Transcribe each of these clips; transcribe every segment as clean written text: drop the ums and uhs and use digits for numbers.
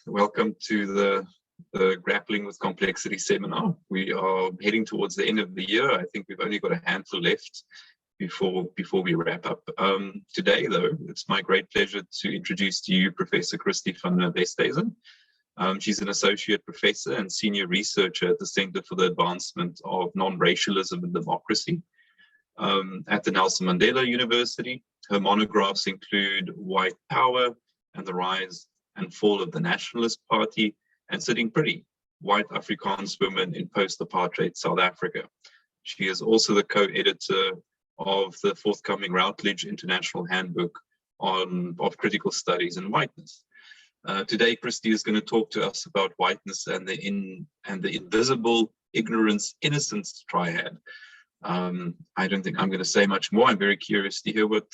Welcome to the Grappling with Complexity Seminar. We are heading towards the end of the year. I think we've only got a handful left before we wrap up. Today, though, it's my great pleasure to introduce to you Professor Christi van Westhuizen. She's an associate professor and senior researcher at the Center for the Advancement of Non-Racialism and Democracy at the Nelson Mandela University. Her monographs include White Power and the Rise and Fall of the Nationalist Party, and Sitting Pretty, White Afrikaans Women in Post-Apartheid South Africa. She is also the co-editor of the forthcoming Routledge International Handbook of Critical Studies in Whiteness. Today, Christi is going to talk to us about whiteness and the invisible ignorance-innocence triad. I don't think I'm going to say much more. I'm very curious to hear what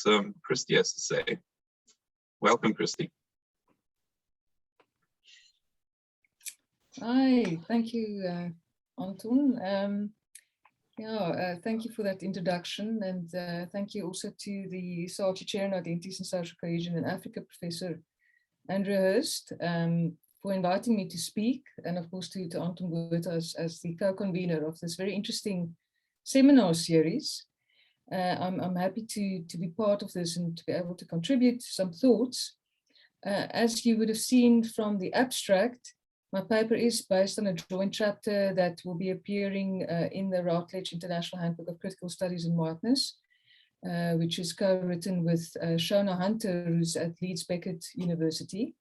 Christi has to say. Welcome, Christi. Hi, thank you, Anton. Thank you for that introduction, and thank you also to the SACHI Chair in Identities and Social Cohesion in Africa, Professor Andrew Hurst, for inviting me to speak, and of course to Anton Botha as the co-convener of this very interesting seminar series. I'm happy to be part of this and to be able to contribute some thoughts. As you would have seen from the abstract, my paper is based on a joint chapter that will be appearing in the Routledge International Handbook of Critical Studies in Whiteness, which is co-written with Shona Hunter, who's at Leeds-Beckett University.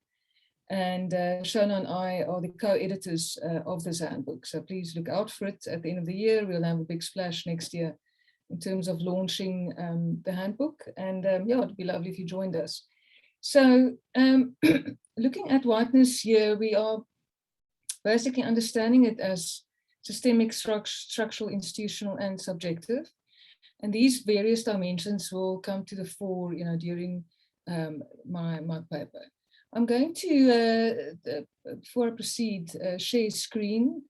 And Shona and I are the co-editors of this handbook. So please look out for it at the end of the year. We'll have a big splash next year in terms of launching the handbook. And it'd be lovely if you joined us. So looking at whiteness here, we are basically understanding it as systemic, structural, institutional, and subjective. And these various dimensions will come to the fore, during my paper. I'm going to, before I proceed, share screen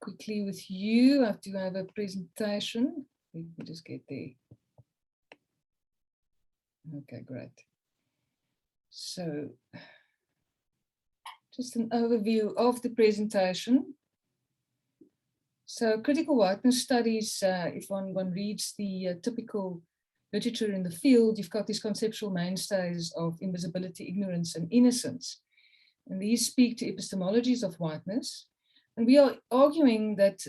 quickly with you. I have to have a presentation. Let me just get there. Okay, great. So, just an overview of the presentation. So critical whiteness studies, if one reads the typical literature in the field, you've got these conceptual mainstays of invisibility, ignorance, and innocence. And these speak to epistemologies of whiteness. And we are arguing that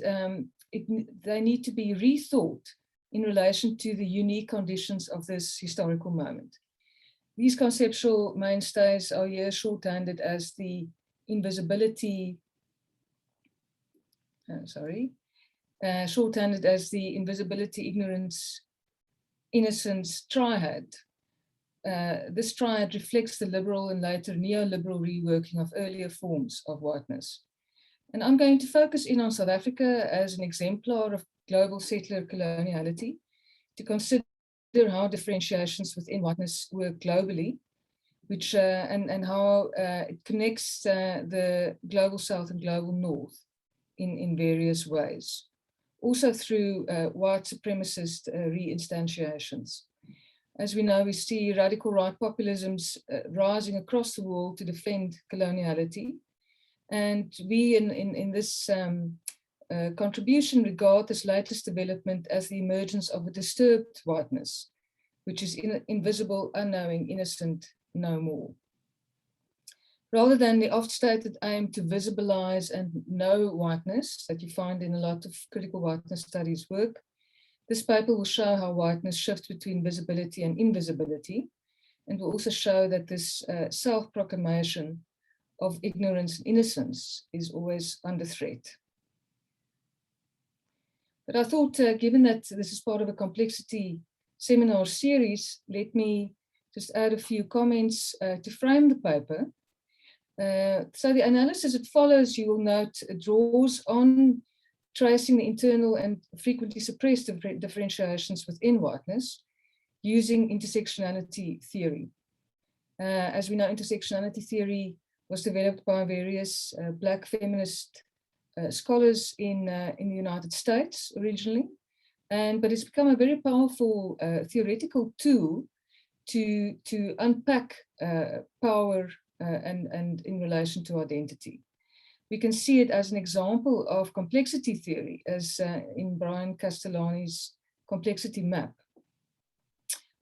they need to be rethought in relation to the unique conditions of this historical moment. These conceptual mainstays are here shorthanded as the shorthanded as the invisibility, ignorance, innocence triad. This triad reflects the liberal and later neoliberal reworking of earlier forms of whiteness. And I'm going to focus in on South Africa as an exemplar of global settler coloniality, to consider how differentiations within whiteness work globally, which and how it connects the global South and global North in various ways. Also through white supremacist reinstantiations. As we know, we see radical right populisms rising across the world to defend coloniality. And we in this contribution regard this latest development as the emergence of a disturbed whiteness, which is invisible, unknowing, innocent, no more. Rather than the oft-stated aim to visibilize and know whiteness that you find in a lot of critical whiteness studies work, this paper will show how whiteness shifts between visibility and invisibility, and will also show that this self-proclamation of ignorance and innocence is always under threat. But I thought, given that this is part of a complexity seminar series, let me just add a few comments to frame the paper. So the analysis it follows, you will note, draws on tracing the internal and frequently suppressed differentiations within whiteness using intersectionality theory. As we know, intersectionality theory was developed by various Black feminist scholars in the United States originally, but it's become a very powerful theoretical tool to unpack power and in relation to identity. We can see it as an example of complexity theory, as in Brian Castellani's complexity map.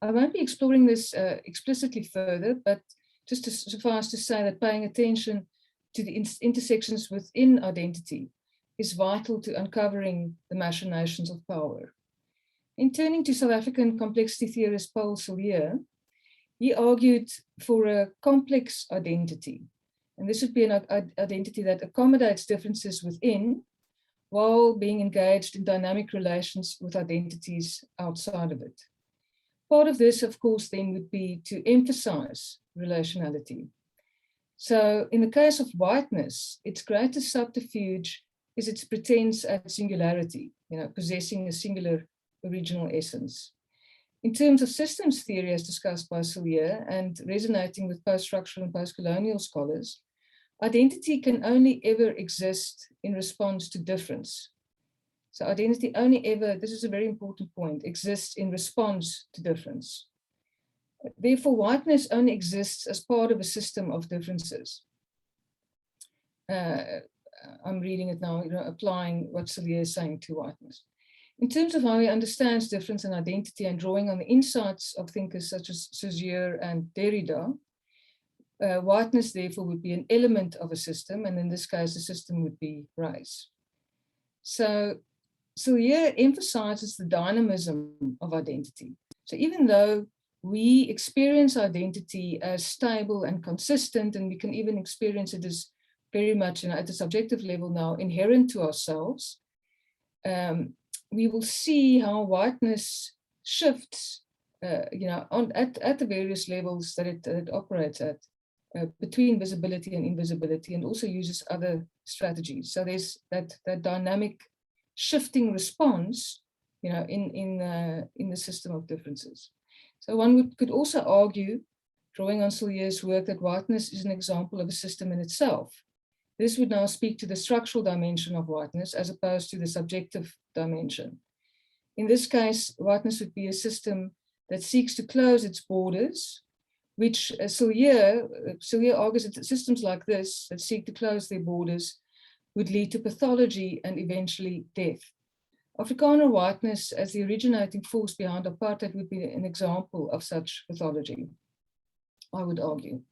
I won't be exploring this explicitly further, but just to suffice to say that paying attention to the intersections within identity is vital to uncovering the machinations of power. In turning to South African complexity theorist Paul Sillier, he argued for a complex identity. And this would be an identity that accommodates differences within while being engaged in dynamic relations with identities outside of it. Part of this, of course, then would be to emphasize relationality. So in the case of whiteness, its greatest subterfuge is its pretense at singularity, possessing a singular original essence. In terms of systems theory, as discussed by Sillier and resonating with post-structural and post-colonial scholars, identity can only ever exist in response to difference. So identity only ever, this is a very important point, exists in response to difference. Therefore, whiteness only exists as part of a system of differences. I'm reading it now, applying what Sillier is saying to whiteness. In terms of how he understands difference and identity and drawing on the insights of thinkers such as Saussure and Derrida, whiteness therefore would be an element of a system, and in this case, the system would be race. So Sillier emphasizes the dynamism of identity. So even though we experience identity as stable and consistent, and we can even experience it as very much at a subjective level now inherent to ourselves, we will see how whiteness shifts, at the various levels that it operates at, between visibility and invisibility, and also uses other strategies. So there's that dynamic shifting response, in the system of differences. So one could also argue, drawing on Sillier's work, that whiteness is an example of a system in itself. This would now speak to the structural dimension of whiteness as opposed to the subjective dimension. In this case, whiteness would be a system that seeks to close its borders, which Sillier argues that systems like this that seek to close their borders would lead to pathology and eventually death. Afrikaner whiteness as the originating force behind apartheid would be an example of such pathology, I would argue.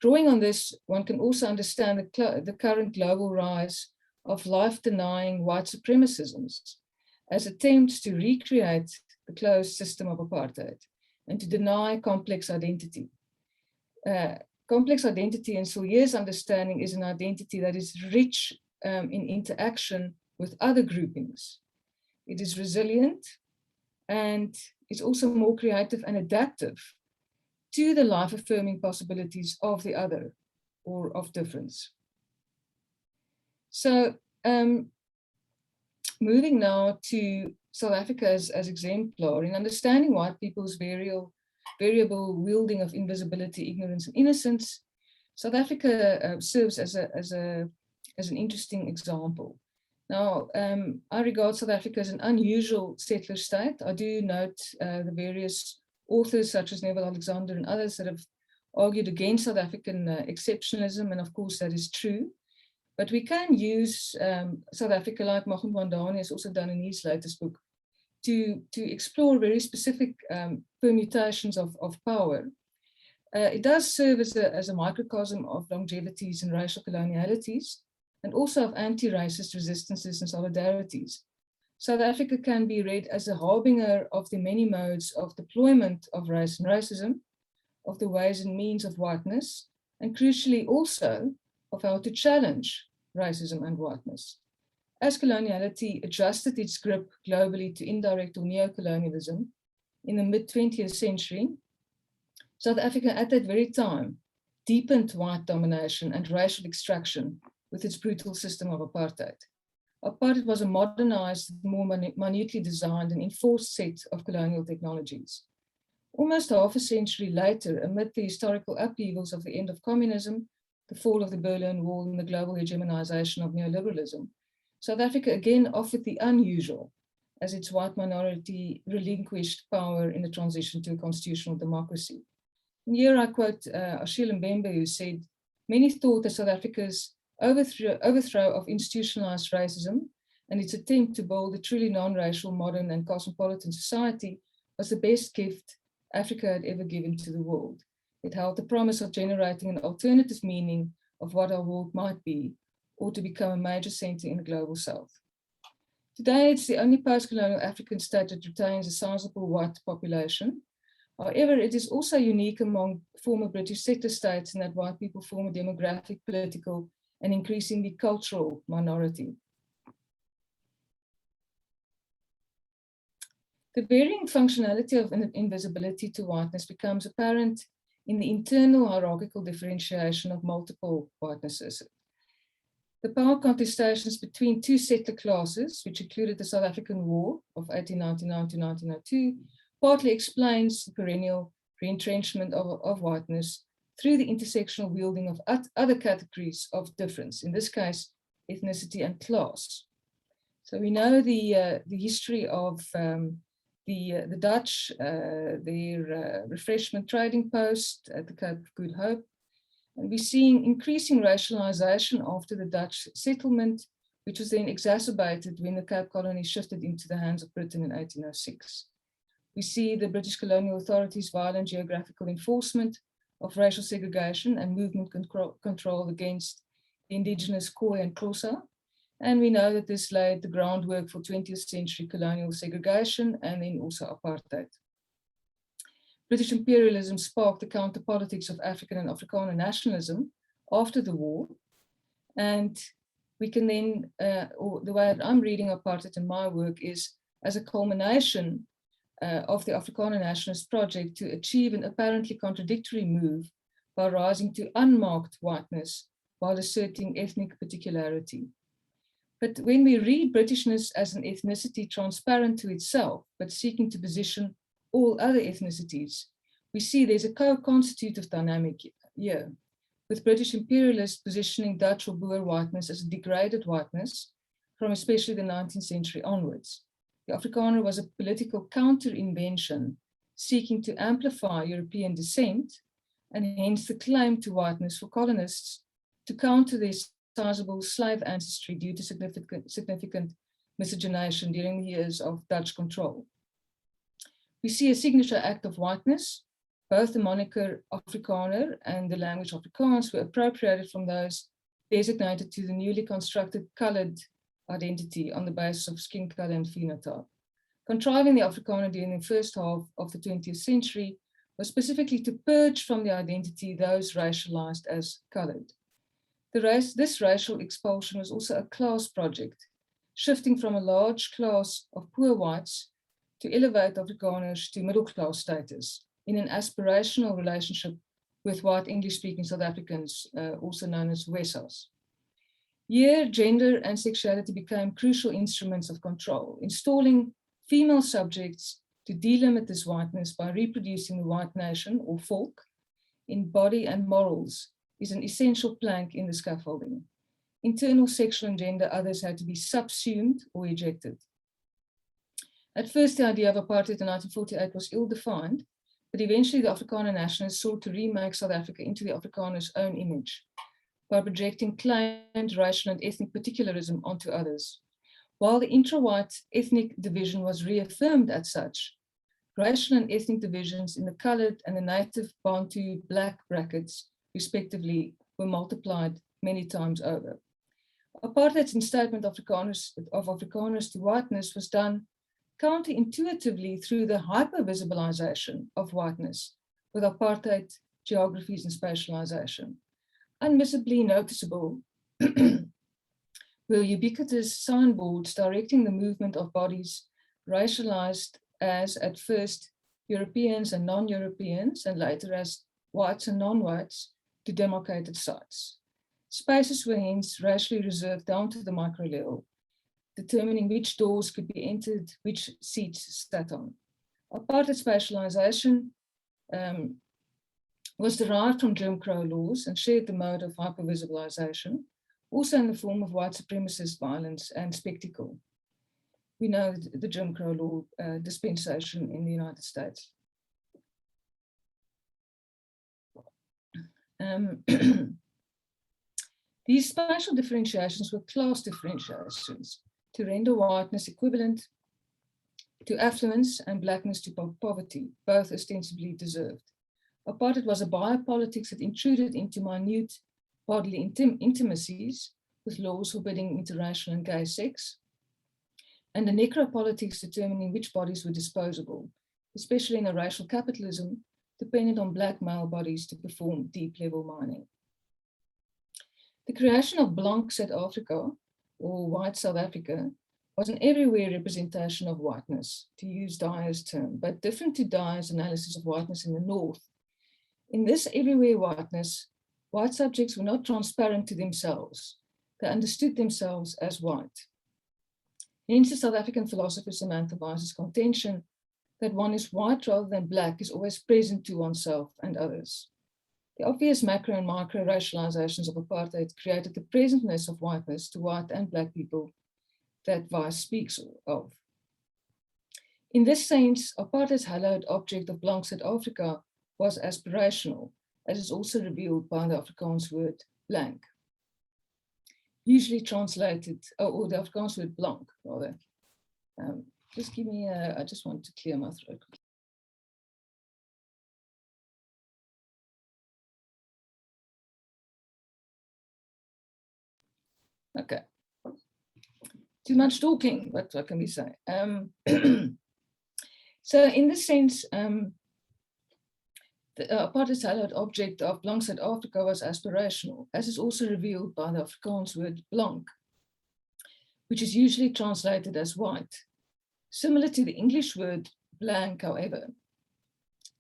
Drawing on this, one can also understand the current global rise of life-denying white supremacisms as attempts to recreate the closed system of apartheid and to deny complex identity. Complex identity, in Sillier's understanding, is an identity that is rich in interaction with other groupings. It is resilient and it's also more creative and adaptive to the life-affirming possibilities of the other or of difference. So moving now to South Africa as exemplar, in understanding white people's variable wielding of invisibility, ignorance, and innocence, South Africa serves as an interesting example. Now, I regard South Africa as an unusual settler state. I do note the various authors such as Neville Alexander and others that have argued against South African exceptionalism, and of course that is true. But we can use South Africa, like Mohan Wandani has also done in his latest book, to explore very specific permutations of power. It does serve as a microcosm of longevities and racial colonialities, and also of anti-racist resistances and solidarities. South Africa can be read as a harbinger of the many modes of deployment of race and racism, of the ways and means of whiteness, and crucially also of how to challenge racism and whiteness. As coloniality adjusted its grip globally to indirect or neocolonialism in the mid-20th century, South Africa at that very time deepened white domination and racial extraction with its brutal system of apartheid. Apartheid was a modernized, more minutely designed and enforced set of colonial technologies. Almost half a century later, amid the historical upheavals of the end of communism, the fall of the Berlin Wall, and the global hegemonization of neoliberalism, South Africa again offered the unusual as its white minority relinquished power in the transition to a constitutional democracy. Here I quote Achille Mbembe, who said, "Many thought that South Africa's overthrow of institutionalized racism and its attempt to build a truly non-racial, modern and cosmopolitan society was the best gift Africa had ever given to the world. It held the promise of generating an alternative meaning of what our world might be, or to become a major center in the global south." Today, it's the only post-colonial African state that retains a sizable white population. However, it is also unique among former British settler states in that white people form a demographic, political, and increasingly cultural minority. The varying functionality of invisibility to whiteness becomes apparent in the internal hierarchical differentiation of multiple whitenesses. The power contestations between two settler classes, which included the South African War of 1899 to 1902, partly explains the perennial reentrenchment of whiteness through the intersectional wielding of other categories of difference, in this case, ethnicity and class. So we know the history of the Dutch, their refreshment trading post at the Cape of Good Hope. And we're seeing increasing racialization after the Dutch settlement, which was then exacerbated when the Cape Colony shifted into the hands of Britain in 1806. We see the British colonial authorities' violent geographical enforcement of racial segregation and movement control against the indigenous Khoi and Xhosa. And we know that this laid the groundwork for 20th century colonial segregation and then also apartheid. British imperialism sparked the counter-politics of African and Afrikaner nationalism after the war. And we can then, or the way that I'm reading apartheid in my work is as a culmination of the Afrikaner nationalist project to achieve an apparently contradictory move by rising to unmarked whiteness while asserting ethnic particularity. But when we read Britishness as an ethnicity transparent to itself, but seeking to position all other ethnicities, we see there's a co-constitutive dynamic here, with British imperialists positioning Dutch or Boer whiteness as a degraded whiteness from especially the 19th century onwards. The Afrikaner was a political counter-invention seeking to amplify European descent, and hence the claim to whiteness for colonists to counter their sizable slave ancestry due to significant miscegenation during the years of Dutch control. We see a signature act of whiteness. Both the moniker Afrikaner and the language Afrikaans were appropriated from those designated to the newly constructed colored identity on the basis of skin color and phenotype. Contriving the Afrikaner during the first half of the 20th century was specifically to purge from the identity those racialized as colored. This racial expulsion was also a class project, shifting from a large class of poor whites to elevate Afrikaners to middle-class status in an aspirational relationship with white English-speaking South Africans, also known as Wessas. Here, gender and sexuality became crucial instruments of control, installing female subjects to delimit this whiteness by reproducing the white nation or folk in body and morals is an essential plank in the scaffolding. Internal sexual and gender others had to be subsumed or ejected. At first, the idea of apartheid in 1948 was ill-defined, but eventually the Afrikaner nationalists sought to remake South Africa into the Afrikaners' own image by projecting claimed racial and ethnic particularism onto others. While the intra-white ethnic division was reaffirmed as such, racial and ethnic divisions in the colored and the native Bantu black brackets, respectively, were multiplied many times over. Apartheid's instatement of Afrikaners to whiteness was done counterintuitively through the hyper-visibilization of whiteness with apartheid geographies and spatialization. Unmissably noticeable were ubiquitous signboards directing the movement of bodies racialized as at first Europeans and non-Europeans and later as whites and non-whites to demarcated sites. Spaces were hence racially reserved down to the micro level, determining which doors could be entered, which seats sat on. Apartheid spatialization was derived from Jim Crow laws and shared the mode of hypervisibilization, also in the form of white supremacist violence and spectacle. We know the Jim Crow law dispensation in the United States. These spatial differentiations were class differentiations to render whiteness equivalent to affluence and blackness to poverty, both ostensibly deserved. Apartheid was a biopolitics that intruded into minute bodily intimacies with laws forbidding interracial and gay sex, and a necropolitics determining which bodies were disposable, especially in a racial capitalism dependent on black male bodies to perform deep-level mining. The creation of Blank South Africa, or White South Africa, was an everywhere representation of whiteness, to use Dyer's term, but different to Dyer's analysis of whiteness in the North. In this everywhere whiteness, white subjects were not transparent to themselves. They understood themselves as white. Hence, the South African philosopher Samantha Weiss's contention that one is white rather than black is always present to oneself and others. The obvious macro and micro racializations of apartheid created the presentness of whiteness to white and black people that Weiss speaks of. In this sense, apartheid's hallowed object of Blank South Africa was aspirational, as is also revealed by the Afrikaans word blank. Usually translated, or the Afrikaans word blank, rather. Just give me I just want to clear my throat. Okay. Too much talking, but what can we say? So in this sense, the apartheid's hallowed object of Blank South Africa was aspirational, as is also revealed by the Afrikaans word blank, which is usually translated as white. Similar to the English word blank, however,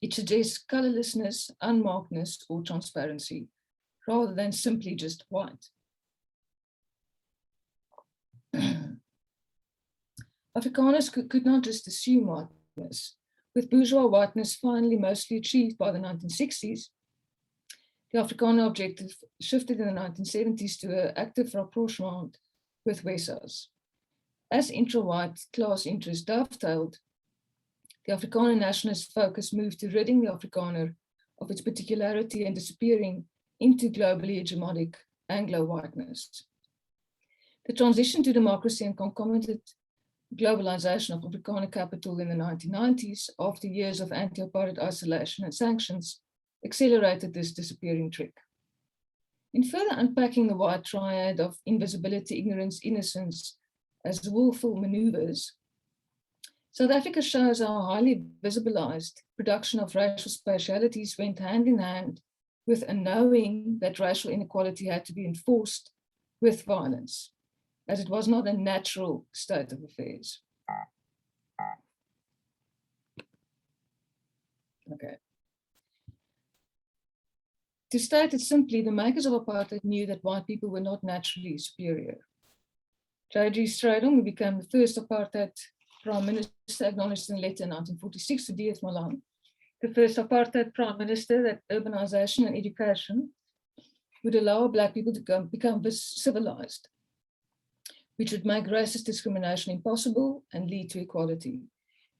it suggests colorlessness, unmarkedness, or transparency, rather than simply just white. Afrikaners could not just assume whiteness. With bourgeois whiteness finally mostly achieved by the 1960s, the Afrikaner objective shifted in the 1970s to an active rapprochement with Wessels. As intra-white class interests dovetailed, the Afrikaner nationalist focus moved to ridding the Afrikaner of its particularity and disappearing into globally hegemonic Anglo-whiteness. The transition to democracy and concomitant globalization of Afrikaner capital in the 1990s, after years of anti-apartheid isolation and sanctions, accelerated this disappearing trick. In further unpacking the white triad of invisibility, ignorance, innocence as willful maneuvers, South Africa shows how highly visibilized production of racial spatialities went hand in hand with a knowing that racial inequality had to be enforced with violence, as it was not a natural state of affairs. Okay. To state it simply, the makers of apartheid knew that white people were not naturally superior. J.G. Strydom, who became the first apartheid prime minister, acknowledged in a letter in 1946 to D.F. Malan, the first apartheid prime minister, that urbanization and education would allow black people to become civilized, which would make racist discrimination impossible and lead to equality.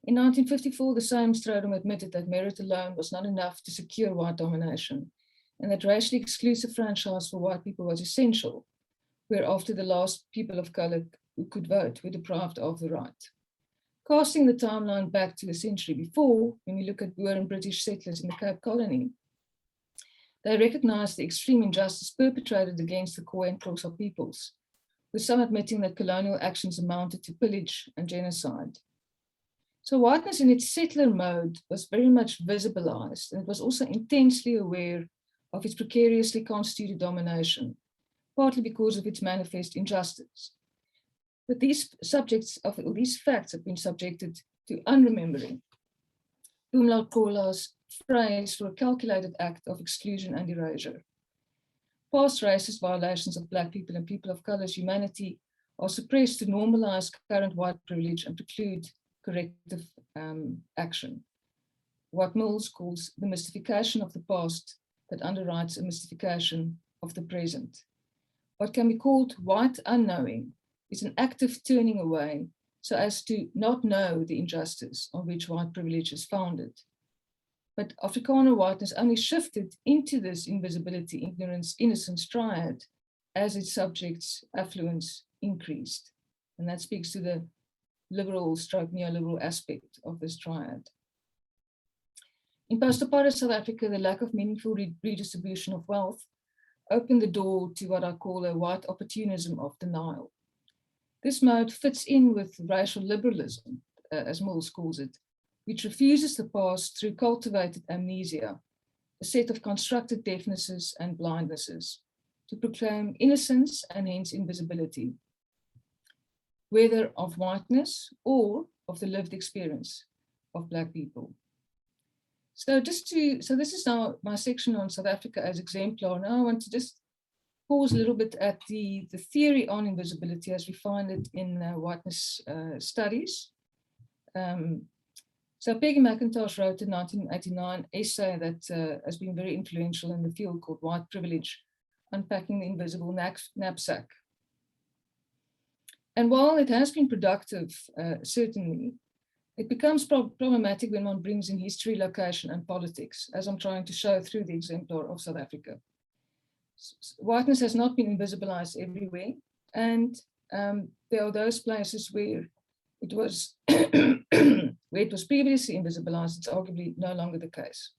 In 1954, the same Strydom admitted that merit alone was not enough to secure white domination, and that racially exclusive franchise for white people was essential, whereafter the last people of color who could vote were deprived of the right. Casting the timeline back to a century before, when we look at Boer and British settlers in the Cape Colony, they recognized the extreme injustice perpetrated against the Khoi and Xhosa peoples, with some admitting that colonial actions amounted to pillage and genocide. So whiteness in its settler mode was very much visibilized, and it was also intensely aware of its precariously constituted domination, partly because of its manifest injustice. But these facts have been subjected to unremembering. Umlaut Kola's phrase for a calculated act of exclusion and erasure. Past racist violations of black people and people of color's humanity are suppressed to normalize current white privilege and preclude corrective action. What Mills calls the mystification of the past that underwrites a mystification of the present. What can be called white unknowing is an active turning away so as to not know the injustice on which white privilege is founded. but Afrikaner whiteness only shifted into this invisibility, ignorance, innocence triad as its subjects' affluence increased. And that speaks to the liberal stroke neoliberal aspect of this triad. In post-apartheid South Africa, the lack of meaningful redistribution of wealth opened the door to what I call a white opportunism of denial. This mode fits in with racial liberalism, as Mills calls it, which refuses the past through cultivated amnesia, a set of constructed deafnesses and blindnesses, to proclaim innocence and hence invisibility, whether of whiteness or of the lived experience of Black people. So this is now my section on South Africa as exemplar. Now I want to just pause a little bit at the theory on invisibility as we find it in whiteness studies. So Peggy McIntosh wrote a 1989 essay that has been very influential in the field called White Privilege, Unpacking the Invisible Knapsack. And while it has been productive, certainly, it becomes problematic when one brings in history, location, and politics, as I'm trying to show through the exemplar of South Africa. Whiteness has not been invisibilized everywhere, and there are those places where it was previously invisibilized. It's arguably no longer the case.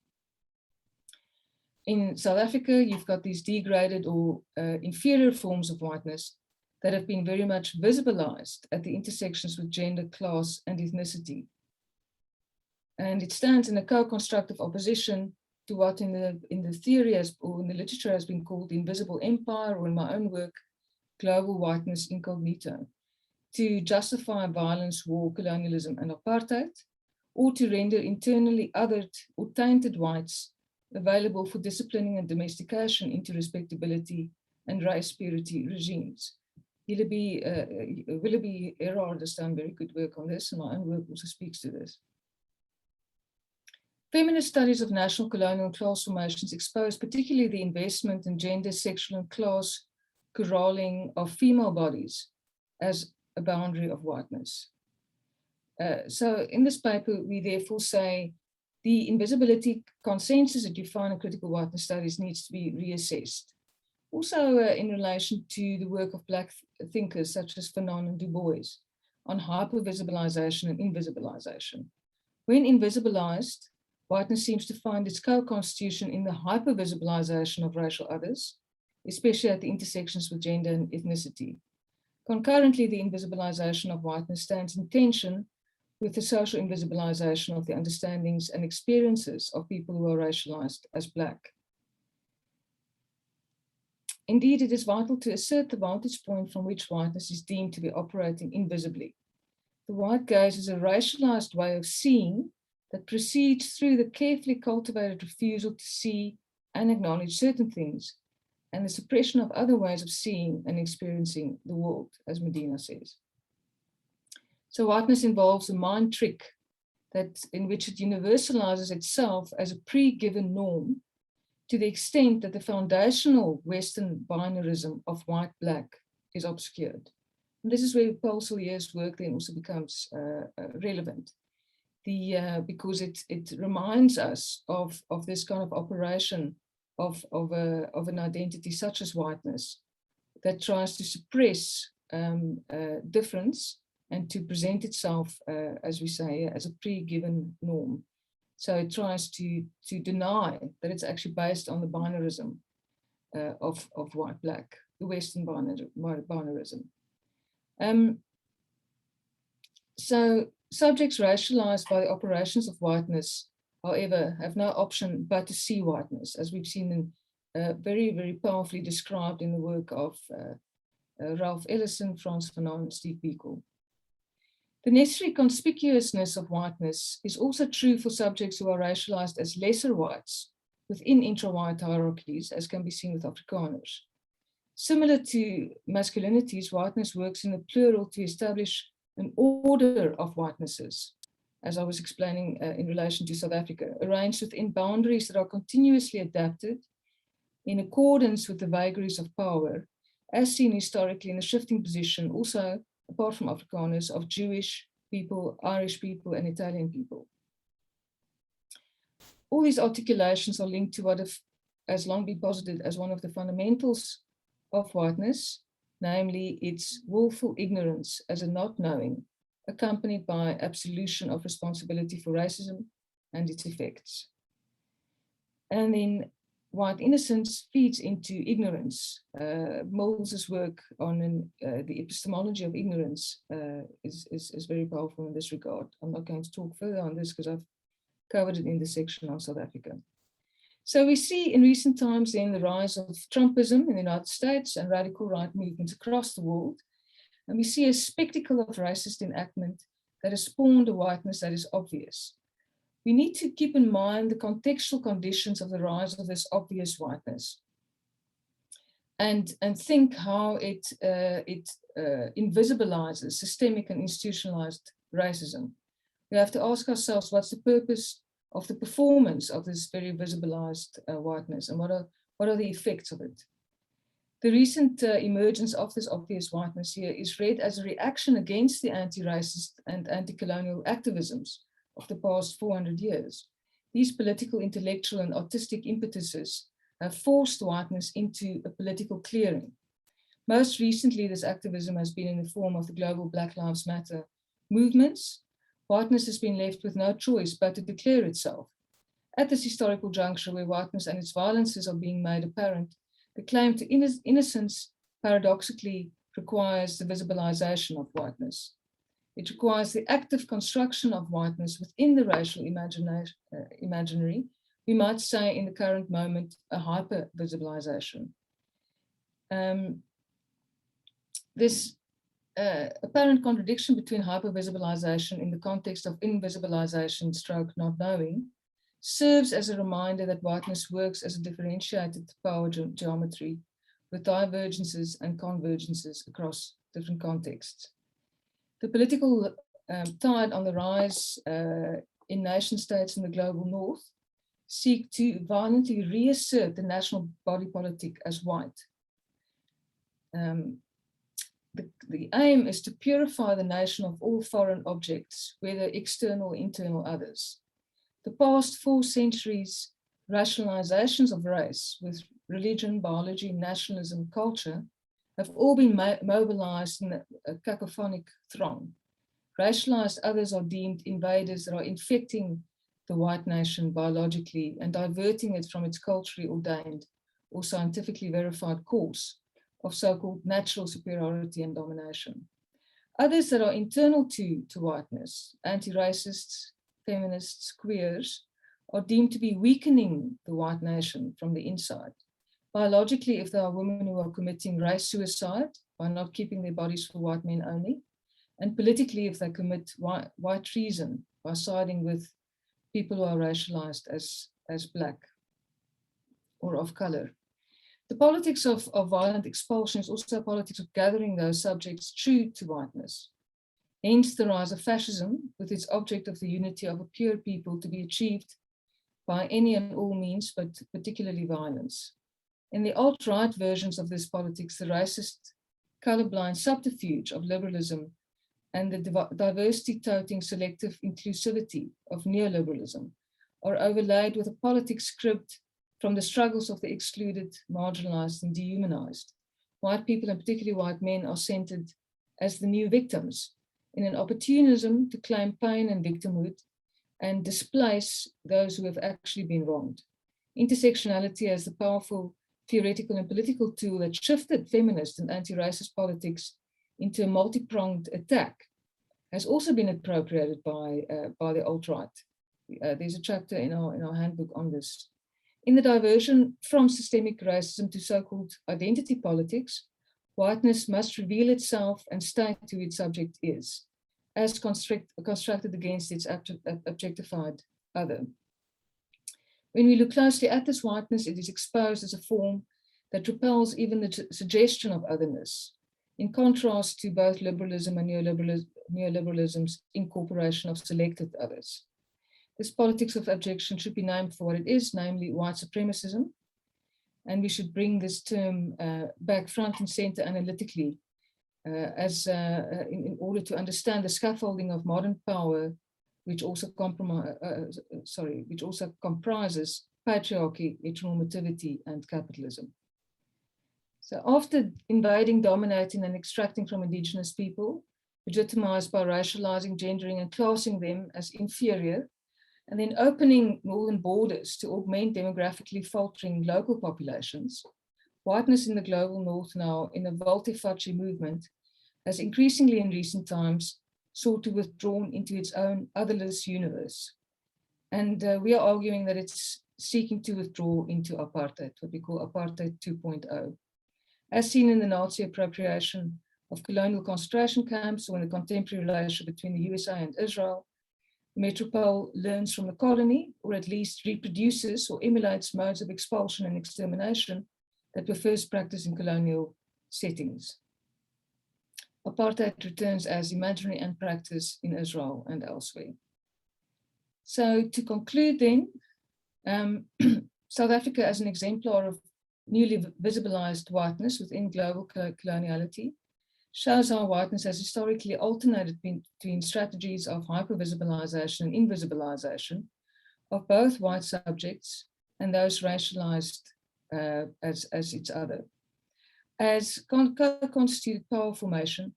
In South Africa, you've got these degraded or inferior forms of whiteness that have been very much visibilized at the intersections with gender, class, and ethnicity. And it stands in a co-constructive opposition to what in the theory or in the literature has been called the invisible empire, or in my own work, global whiteness incognito, to justify violence, war, colonialism, and apartheid, or to render internally othered or tainted whites available for disciplining and domestication into respectability and race purity regimes. Willoughby Erard has done very good work on this, and my own work also speaks to this. Feminist studies of national colonial class formations expose particularly the investment in gender, sexual, and class corralling of female bodies as a boundary of whiteness. So in this paper, we therefore say the invisibility consensus that you find in critical whiteness studies needs to be reassessed. Also in relation to the work of Black thinkers such as Fanon and Du Bois on hypervisibilization and invisibilization. When invisibilized, whiteness seems to find its co-constitution in the hypervisibilization of racial others, especially at the intersections with gender and ethnicity. Concurrently, the invisibilization of whiteness stands in tension with the social invisibilization of the understandings and experiences of people who are racialized as Black. Indeed, it is vital to assert the vantage point from which whiteness is deemed to be operating invisibly. The white gaze is a racialized way of seeing that proceeds through the carefully cultivated refusal to see and acknowledge certain things, and the suppression of other ways of seeing and experiencing the world, as Medina says. So whiteness involves a mind trick in which it universalizes itself as a pre-given norm to the extent that the foundational Western binarism of white-Black is obscured. And this is where Paul Saulier's work then also becomes relevant. Because it reminds us of this kind of operation of an identity such as whiteness that tries to suppress difference and to present itself, as we say, as a pre-given norm. So it tries to deny that it's actually based on the binarism of white-Black, the Western binarism. So subjects racialized by the operations of whiteness, however, have no option but to see whiteness, as we've seen very, very powerfully described in the work of Ralph Ellison, Frans Fanon, and Steve Biko. The necessary conspicuousness of whiteness is also true for subjects who are racialized as lesser whites within intra-white hierarchies, as can be seen with Afrikaners. Similar to masculinities, whiteness works in the plural to establish an order of whitenesses, as I was explaining in relation to South Africa, arranged within boundaries that are continuously adapted in accordance with the vagaries of power, as seen historically in the shifting position, also apart from Afrikaners, of Jewish people, Irish people, and Italian people. all these articulations are linked to what has long been posited as one of the fundamentals of whiteness, namely its willful ignorance as a not knowing, accompanied by absolution of responsibility for racism and its effects. And then white innocence feeds into ignorance. Mills's work on the epistemology of ignorance is very powerful in this regard. I'm not going to talk further on this because I've covered it in the section on South Africa. So we see in recent times then the rise of Trumpism in the United States and radical right movements across the world. And we see a spectacle of racist enactment that has spawned a whiteness that is obvious. We need to keep in mind the contextual conditions of the rise of this obvious whiteness and think how it invisibilizes systemic and institutionalized racism. We have to ask ourselves, what's the purpose of the performance of this very visibilized whiteness, and what are the effects of it? The recent emergence of this obvious whiteness here is read as a reaction against the anti-racist and anti-colonial activisms of the past 400 years. These political, intellectual, and artistic impetuses have forced whiteness into a political clearing. Most recently, this activism has been in the form of the global Black Lives Matter movements. Whiteness has been left with no choice but to declare itself. At this historical juncture where whiteness and its violences are being made apparent, the claim to innocence paradoxically requires the visibilization of whiteness. It requires the active construction of whiteness within the racial imaginary, we might say in the current moment, a hyper-visibilization. This apparent contradiction between hyper-visibilization in the context of invisibilization stroke not knowing serves as a reminder that whiteness works as a differentiated power geometry with divergences and convergences across different contexts. The political tide on the rise in nation states in the global north seek to violently reassert the national body politic as white. The aim is to purify the nation of all foreign objects, whether external or internal others. The past 4 centuries rationalizations of race with religion, biology, nationalism, culture have all been mobilized in a cacophonic throng. Racialized others are deemed invaders that are infecting the white nation biologically and diverting it from its culturally ordained or scientifically verified course of so-called natural superiority and domination. Others that are internal to whiteness, anti-racists, feminists, queers, are deemed to be weakening the white nation from the inside. Biologically, if there are women who are committing race suicide by not keeping their bodies for white men only, and politically, if they commit white treason by siding with people who are racialized as Black or of color. The politics of violent expulsion is also a politics of gathering those subjects true to whiteness. Hence the rise of fascism, with its object of the unity of a pure people to be achieved by any and all means, but particularly violence. In the alt-right versions of this politics, the racist, colorblind subterfuge of liberalism and the diversity-toting selective inclusivity of neoliberalism are overlaid with a politics script from the struggles of the excluded, marginalized, and dehumanized. White people, and particularly white men, are centered as the new victims in an opportunism to claim pain and victimhood and displace those who have actually been wronged. Intersectionality as the powerful theoretical and political tool that shifted feminist and anti-racist politics into a multi-pronged attack has also been appropriated by the alt-right. There's a chapter in our handbook on this. In the diversion from systemic racism to so-called identity politics, whiteness must reveal itself and state who its subject is, as constructed against its objectified other. When we look closely at this whiteness, it is exposed as a form that repels even the suggestion of otherness, in contrast to both liberalism and neoliberalism's incorporation of selected others. This politics of abjection should be named for what it is, namely white supremacism, and we should bring this term back front and center analytically in order to understand the scaffolding of modern power which also comprises patriarchy, heteronormativity, and capitalism. So after invading, dominating, and extracting from indigenous people, legitimized by racializing, gendering, and classing them as inferior, and then opening northern borders to augment demographically faltering local populations, whiteness in the global north now, in a volte-face movement, has increasingly in recent times sought to withdraw into its own otherless universe. And we are arguing that it's seeking to withdraw into apartheid, what we call apartheid 2.0. As seen in the Nazi appropriation of colonial concentration camps, or in the contemporary relationship between the USA and Israel, the metropole learns from the colony, or at least reproduces or emulates modes of expulsion and extermination that were first practiced in colonial settings. Apartheid returns as imaginary and practice in Israel and elsewhere. So to conclude then, South Africa as an exemplar of newly visibilized whiteness within global coloniality shows how whiteness has historically alternated between strategies of hypervisibilization and invisibilization of both white subjects and those racialized as each other. As co-constituted power formation,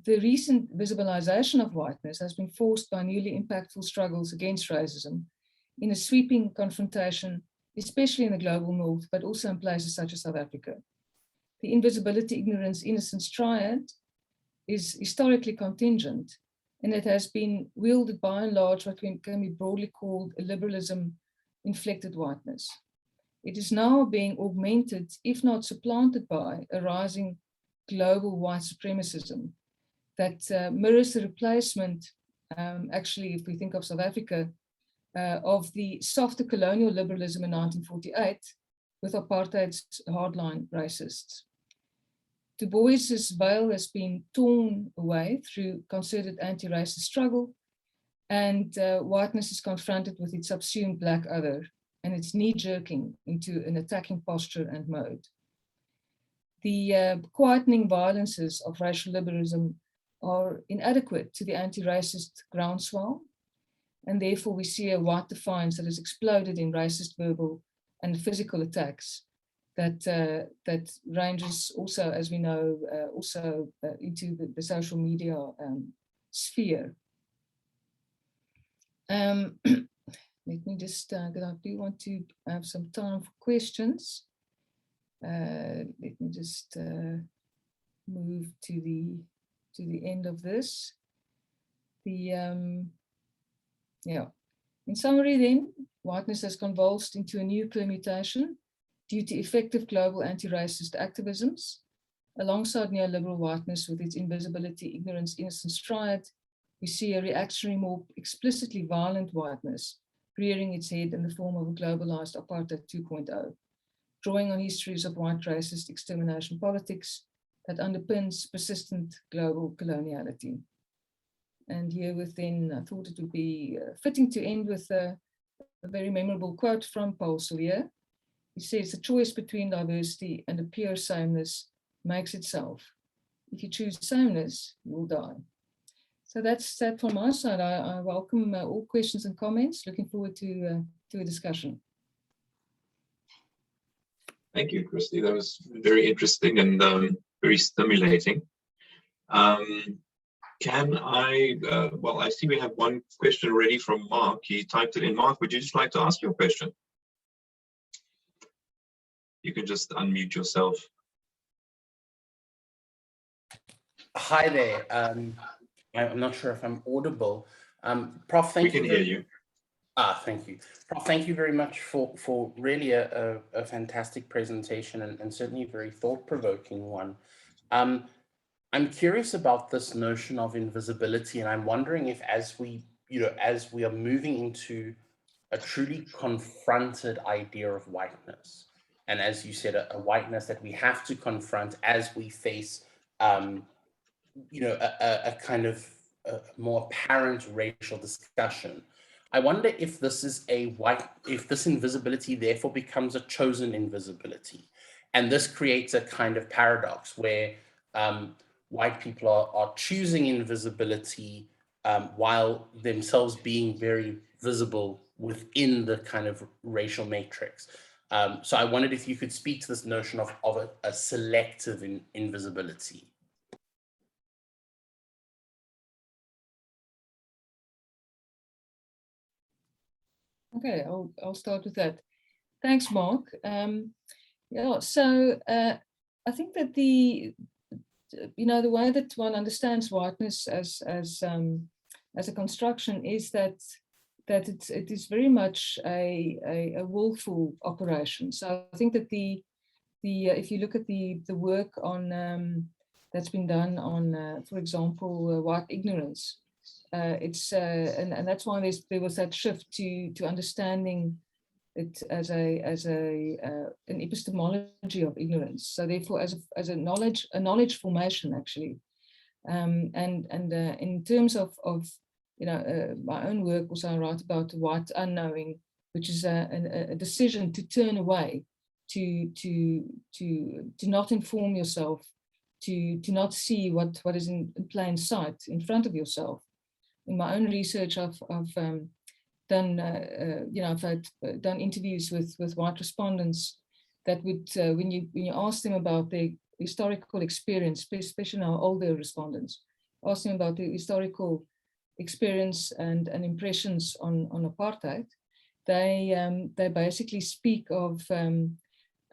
the recent visibilization of whiteness has been forced by newly impactful struggles against racism in a sweeping confrontation, especially in the global north, but also in places such as South Africa. The invisibility-ignorance-innocence triad is historically contingent, and it has been wielded by and large what can be broadly called a liberalism-inflected whiteness. It is now being augmented, if not supplanted by, a rising global white supremacism that mirrors the replacement, actually, if we think of South Africa, of the softer colonial liberalism in 1948 with apartheid's hardline racists. Du Bois's veil has been torn away through concerted anti-racist struggle, and whiteness is confronted with its subsumed black other and its knee-jerking into an attacking posture and mode. The quietening violences of racial liberalism are inadequate to the anti-racist groundswell, and therefore we see a white defiance that has exploded in racist verbal and physical attacks that ranges also, as we know, into the social media sphere. Let me just, because I do want to have some time for questions. Let me just move to the end of this. Yeah. In summary then, whiteness has convulsed into a new permutation due to effective global anti-racist activisms. Alongside neoliberal whiteness with its invisibility, ignorance, innocence triad, we see a reactionary, more explicitly violent whiteness rearing its head in the form of a globalized apartheid 2.0, drawing on histories of white racist extermination politics that underpins persistent global coloniality. And here within, I thought it would be fitting to end with a very memorable quote from Paul Sawyer. He says, "The choice between diversity and a pure sameness makes itself. If you choose sameness, you will die." So that's that from my side. I welcome all questions and comments. Looking forward to a discussion. Thank you, Christi. That was very interesting and very stimulating. Can I, well, I see we have one question already from Mark. He typed it in. Mark, would you just like to ask your question? You can just unmute yourself. Hi there. I'm not sure if I'm audible. Prof, thank you. We can hear you. Thank you. Prof, thank you very much for really a fantastic presentation and certainly a very thought-provoking one. I'm curious about this notion of invisibility, and I'm wondering if as we are moving into a truly confronted idea of whiteness, and as you said, a whiteness that we have to confront as we face, a kind of more apparent racial discussion. I wonder if this is if this invisibility therefore becomes a chosen invisibility, and this creates a kind of paradox where white people are choosing invisibility while themselves being very visible within the kind of racial matrix. So I wondered if you could speak to this notion of a selective invisibility. Okay, I'll start with that. Thanks, Mark. Yeah, so I think that the way that one understands whiteness as a construction is that it is very much a willful operation. So I think that if you look at the work on that's been done on, for example, white ignorance, and that's why there was that shift to understanding it as an epistemology of ignorance. So therefore, as a knowledge formation actually, and in terms of my own work, also I write about the white unknowing, which is a decision to turn away, to not inform yourself, to not see what is in plain sight in front of yourself. In my own research, I've done I've had done interviews with white respondents that would when you ask them about their historical experience, especially now older respondents, ask them about their historical experience and impressions on apartheid, they basically speak of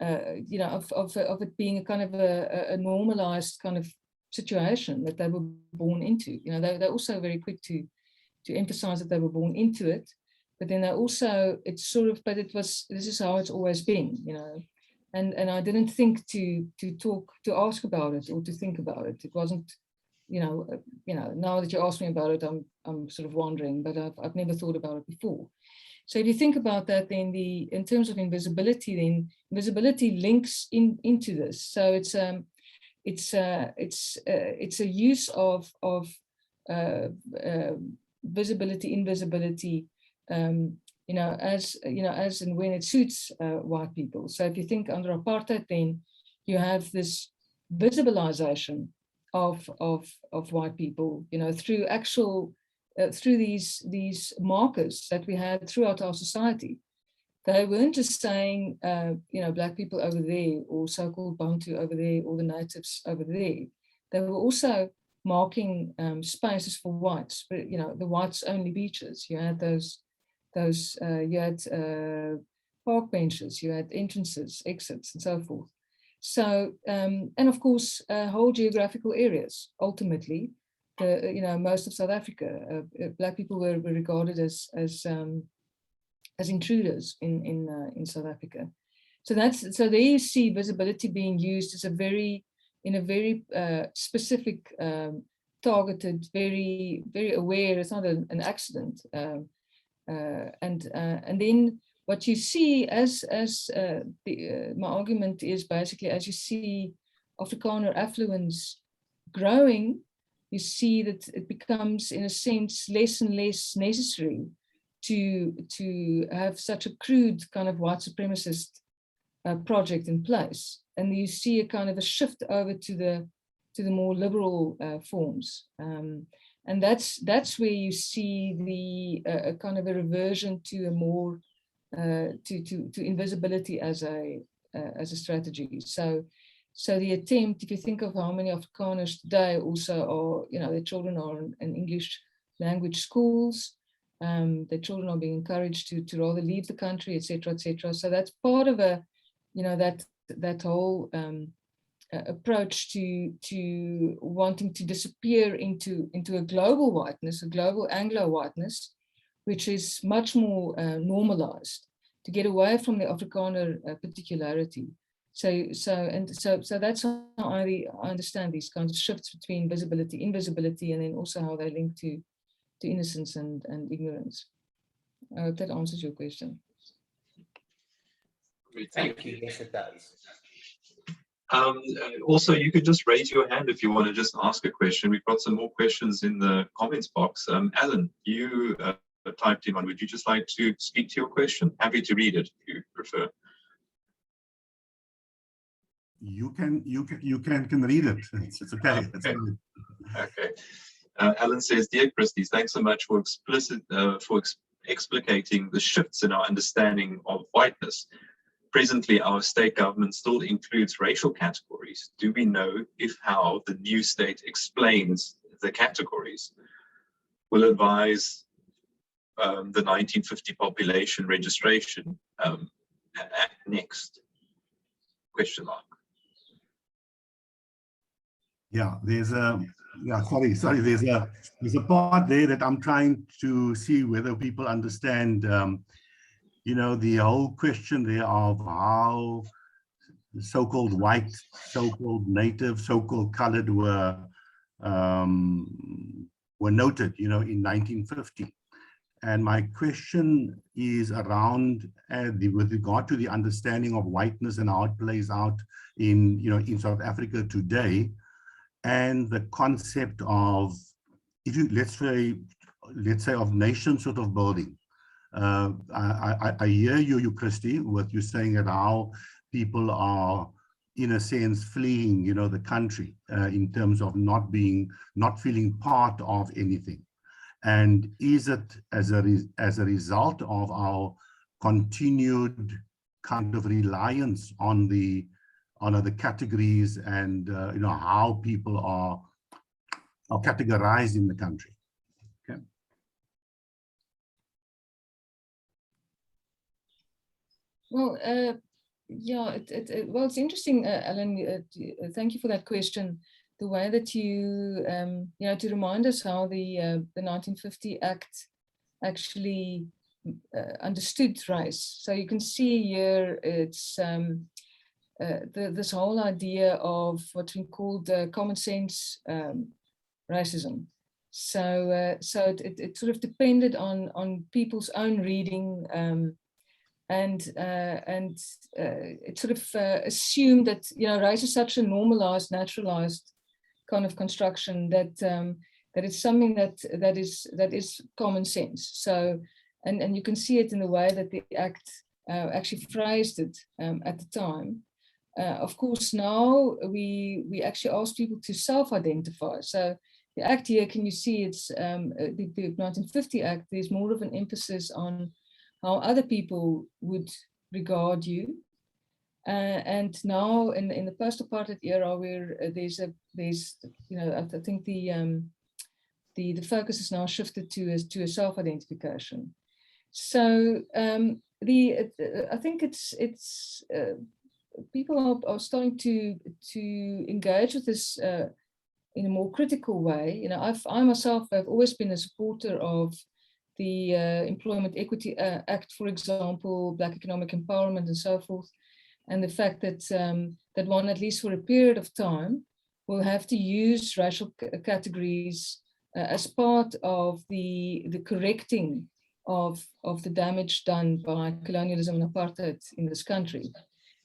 of it being a kind of a normalized kind of situation that they were born into. They're also very quick to emphasize that they were born into it, but then they also, it's sort of, but this is how it's always been, and I didn't think to ask about it or to think about it. It wasn't, now that you ask me about it, I'm sort of wondering, but I've never thought about it before. So if you think about that, then in terms of invisibility, then invisibility links into this. So it's a use of visibility, invisibility, as and when it suits white people. So if you think under apartheid, then you have this visibilization of white people, through actual through these markers that we had throughout our society. They weren't just saying, black people over there, or so-called Bantu over there, or the natives over there. They were also marking spaces for whites, the whites only beaches. You had you had park benches, you had entrances, exits, and so forth. So, and of course, whole geographical areas. Ultimately, most of South Africa, black people were regarded as intruders in South Africa. So there you see visibility being used as in a very specific, targeted, very very aware. It's not an accident. And then what you see as my argument is basically, as you see Afrikaner affluence growing, you see that it becomes, in a sense, less and less necessary to have such a crude kind of white supremacist project in place, and you see a kind of a shift over to the more liberal forms, and that's where you see a kind of a reversion to a more to invisibility as a strategy. So the attempt, if you think of how many Afrikaners today also are, their children are in English language schools, their children are being encouraged to rather leave the country, etc., etc. So that's part of that whole approach to wanting to disappear into a global whiteness, a global Anglo whiteness, which is much more normalized, to get away from the Afrikaner particularity. So that's how I understand these kinds of shifts between visibility, invisibility, and then also how they link to innocence and ignorance. I hope that answers your question. Thank you. Yes, it does. Also, you could just raise your hand if you want to just ask a question. We've got some more questions in the comments box. Alan, you typed in one. Would you just like to speak to your question? Happy to read it if you prefer. You can read it. It's okay. Okay. Okay. Alan says, "Dear Christi, thanks so much for explicating the shifts in our understanding of whiteness. Presently, our state government still includes racial categories. Do we know how the new state explains the categories? Will advise the 1950 population registration next? Question mark." Yeah, there's a sorry. There's a part there that I'm trying to see whether people understand. You know, the whole question there of how so-called white, so-called native, so-called colored were noted, you know, in 1950. And my question is around with regard to the understanding of whiteness and how it plays out in, you know, in South Africa today, and the concept of, if you let's say of nation sort of building. I hear you, Christi, with you saying that how people are, in a sense, fleeing, you know, the country in terms of not feeling part of anything. And is it as a result of our continued kind of reliance on the other categories and you know, how people are categorized in the country? Okay. Well, yeah, well, it's interesting, Alan. Thank you for that question. The way that you, you know, to remind us how the 1950 Act actually understood race. So you can see here it's this whole idea of what's been called common sense racism. So it sort of depended on people's own reading. And it sort of assumed that, you know, race is such a normalized, naturalized kind of construction that that it's something that is common sense. So, and you can see it in the way that the Act actually phrased it at the time. Of course, now we actually ask people to self-identify. So the Act here, can you see it's the 1950 Act? There's more of an emphasis on how other people would regard you, and now in the post-apartheid era, where there's you know, I think the focus is now shifted to a self-identification. So I think it's people are starting to engage with this in a more critical way. You know, I myself have always been a supporter of the Employment Equity Act, for example, Black economic empowerment and so forth, and the fact that that one, at least for a period of time, will have to use racial categories as part of the correcting of the damage done by colonialism and apartheid in this country.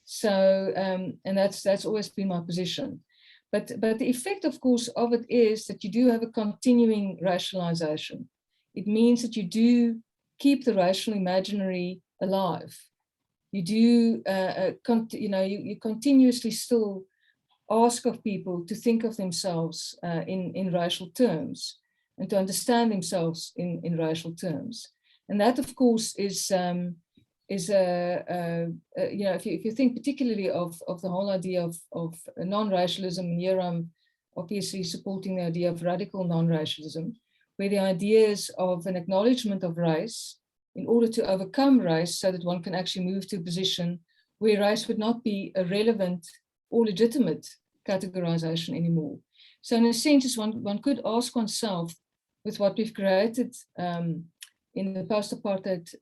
So, and that's always been my position. But the effect, of course, of it is that you do have a continuing racialization. It means that you do keep the racial imaginary alive. You do, you know, you continuously still ask of people to think of themselves in racial terms and to understand themselves in racial terms. And that, of course, is you know, if you think particularly of the whole idea of non-racialism, and here I'm obviously supporting the idea of radical non-racialism, where the ideas of an acknowledgement of race in order to overcome race, so that one can actually move to a position where race would not be a relevant or legitimate categorization anymore. So in a sense, one could ask oneself, with what we've created in the post-apartheid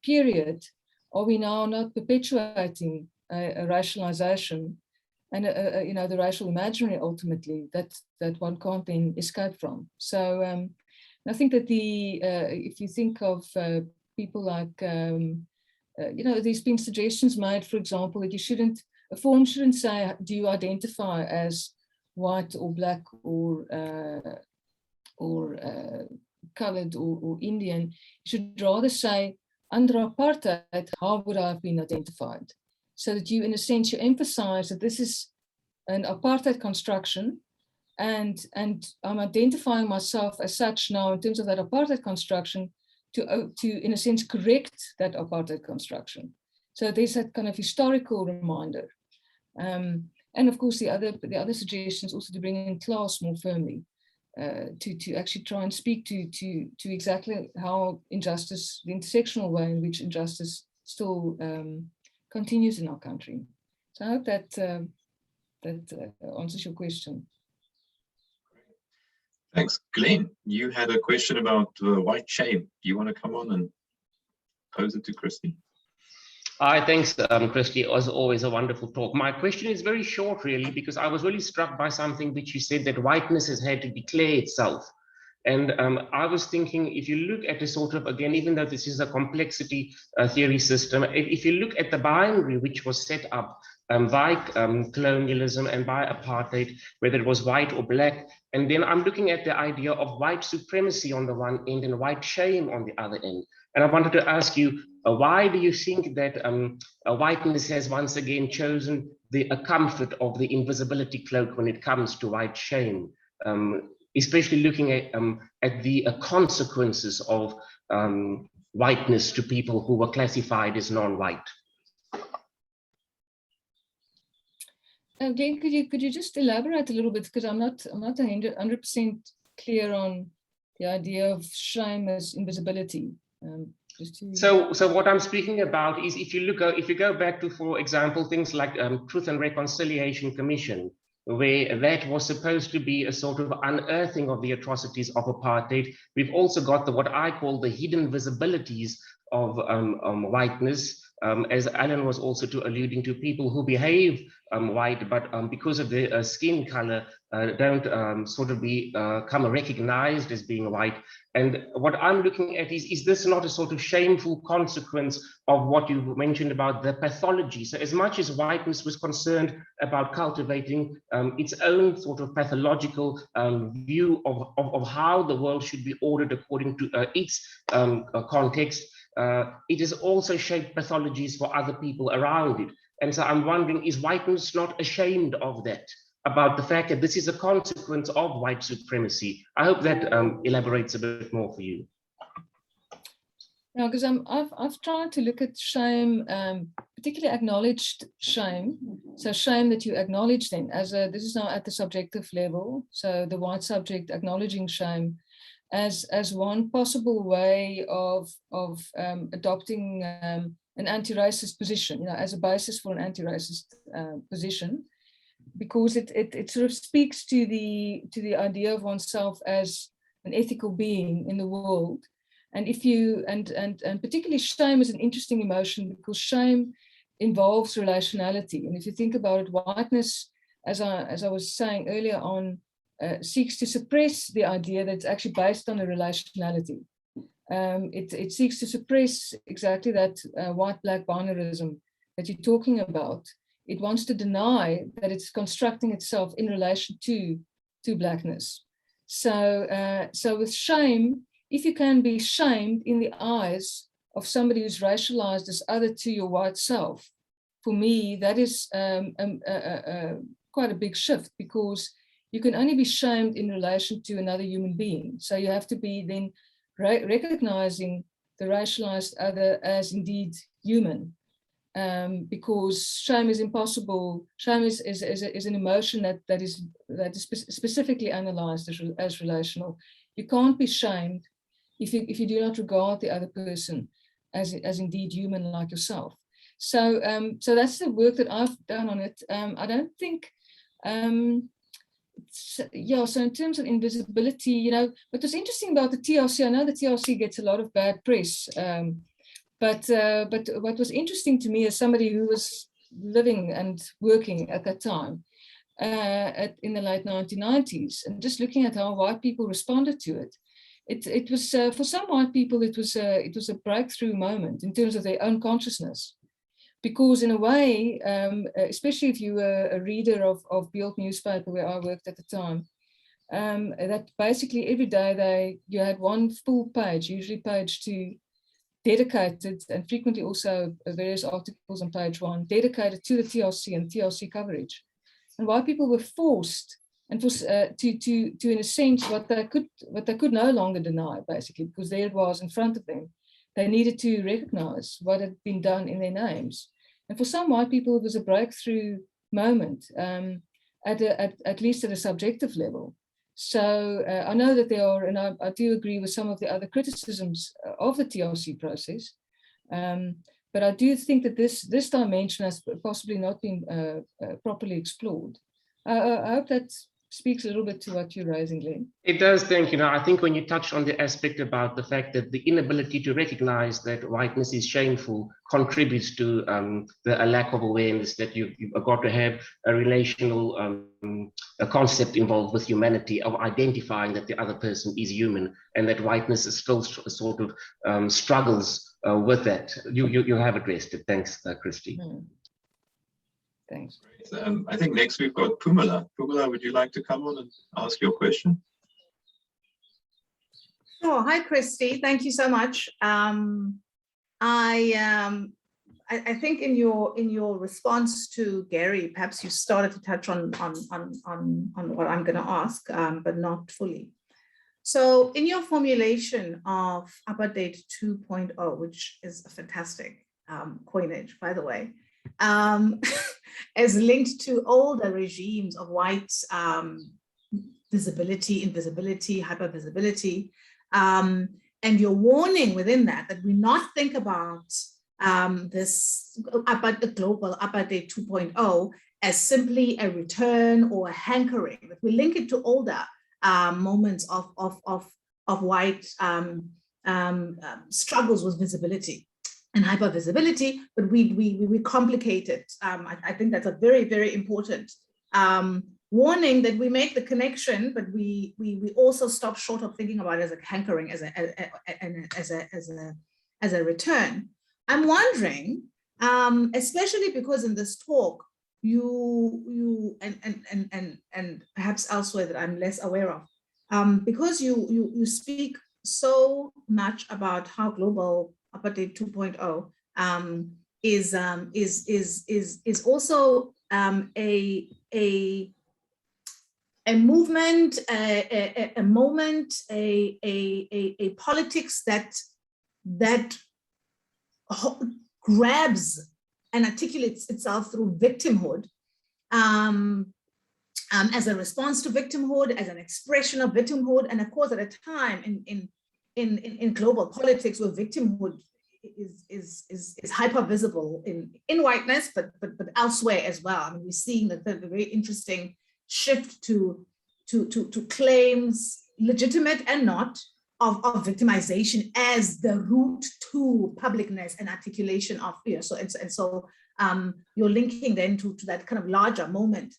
period, are we now not perpetuating a racialization and you know, the racial imaginary ultimately that one can't then escape from? So I think that if you think of people like, you know, there's been suggestions made, for example, that a form shouldn't say, do you identify as white or black or colored or Indian? You should rather say, under apartheid, how would I have been identified? So that you, in a sense, you emphasize that this is an apartheid construction, and I'm identifying myself as such now in terms of that apartheid construction to in a sense correct that apartheid construction. So there's that kind of historical reminder, and of course the other suggestions also to bring in class more firmly, to actually try and speak to exactly how injustice, the intersectional way in which injustice still continues in our country. So I hope that that answers your question. Thanks. Glenn, you had a question about white shame. Do you want to come on and pose it to Christi? Hi, thanks, Christi. It was always a wonderful talk. My question is very short, really, because I was really struck by something which you said, that whiteness has had to declare itself. And I was thinking, if you look at a sort of, again, even though this is a complexity theory system, if you look at the binary which was set up by colonialism and by apartheid, whether it was white or black, and then I'm looking at the idea of white supremacy on the one end and white shame on the other end. And I wanted to ask you, why do you think that whiteness has once again chosen the comfort of the invisibility cloak when it comes to white shame? Especially looking at the consequences of whiteness to people who were classified as non-white. Glenn, could you just elaborate a little bit, because I'm not 100% clear on the idea of shame as invisibility. So what I'm speaking about is, if you go back to, for example, things like Truth and Reconciliation Commission, where that was supposed to be a sort of unearthing of the atrocities of apartheid. We've also got what I call the hidden visibilities of whiteness, as Alan was also alluding to, people who behave white, but because of their skin color, don't sort of become recognized as being white. And what I'm looking at is this not a sort of shameful consequence of what you mentioned about the pathology? So as much as whiteness was concerned about cultivating its own sort of pathological view of how the world should be ordered according to its context, it has also shaped pathologies for other people around it. And so I'm wondering, is whiteness not ashamed of that, about the fact that this is a consequence of white supremacy? I hope that elaborates a bit more for you. No, because I've tried to look at shame, particularly acknowledged shame. So shame that you acknowledge then as this is now at the subjective level. So the white subject acknowledging shame as one possible way of adopting an anti-racist position, as a basis for an anti-racist position, because it sort of speaks to the idea of oneself as an ethical being in the world. And if you and particularly shame is an interesting emotion, because shame involves relationality. And if you think about it, whiteness, as I was saying earlier on, seeks to suppress the idea that it's actually based on a relationality. It seeks to suppress exactly that white-black binarism that you're talking about. It wants to deny that it's constructing itself in relation to blackness. So with shame, if you can be shamed in the eyes of somebody who's racialized as other to your white self, for me, that is quite a big shift, because you can only be shamed in relation to another human being. So you have to be then recognizing the racialized other as indeed human, because shame is impossible. Shame is an emotion that is specifically analyzed as relational. You can't be shamed if you do not regard the other person as indeed human like yourself. So so that's the work that I've done on it. I don't think. So in terms of invisibility, what was interesting about the TLC, I know the TLC gets a lot of bad press, but what was interesting to me as somebody who was living and working at that time in the late 1990s, and just looking at how white people responded to it, it was for some white people it was a breakthrough moment in terms of their own consciousness. Because in a way, especially if you were a reader of Beeld newspaper where I worked at the time, that basically every day you had one full page, usually page 2, dedicated, and frequently also various articles on page 1, dedicated to the TLC and TLC coverage. And white people were forced and for to in a sense what they could no longer deny, basically, because there it was in front of them. They needed to recognize what had been done in their names. And for some white people, it was a breakthrough moment, at least at a subjective level. So I know that there are, and I do agree with some of the other criticisms of the TRC process, but I do think that this dimension has possibly not been properly explored. I hope that speaks a little bit to what you're raising, Glenn. It does, thank you. Now, I think when you touch on the aspect about the fact that the inability to recognize that whiteness is shameful contributes to a lack of awareness that you've got to have a relational a concept involved with humanity of identifying that the other person is human, and that whiteness is still sort of struggles with that. You have addressed it. Thanks, Christi. Thanks. I think next we've got Pumala. Pumala, would you like to come on and ask your question? Sure. Hi, Christi. Thank you so much. I think in your response to Gary, perhaps you started to touch on what I'm going to ask, but not fully. So in your formulation of Apartheid 2.0, which is a fantastic coinage, by the way, as linked to older regimes of white visibility, invisibility, hypervisibility, and your warning within that we not think about about the global Apartheid 2.0 as simply a return or a hankering, that we link it to older moments of white struggles with visibility and hypervisibility, but we complicate it. I think that's a very, very important warning, that we make the connection, but we also stop short of thinking about it as a hankering, as a return. I'm wondering, especially because in this talk you and perhaps elsewhere that I'm less aware of, because you speak so much about how global Apartheid 2.0 is also a movement, a moment, a politics that grabs and articulates itself through victimhood, as a response to victimhood, as an expression of victimhood, and of course at a time in global politics where victimhood is hyper visible in whiteness, but elsewhere as well. I mean, we're seeing the very interesting shift to claims, legitimate and not, of victimization as the route to publicness and articulation of fear. So you're linking then to that kind of larger moment.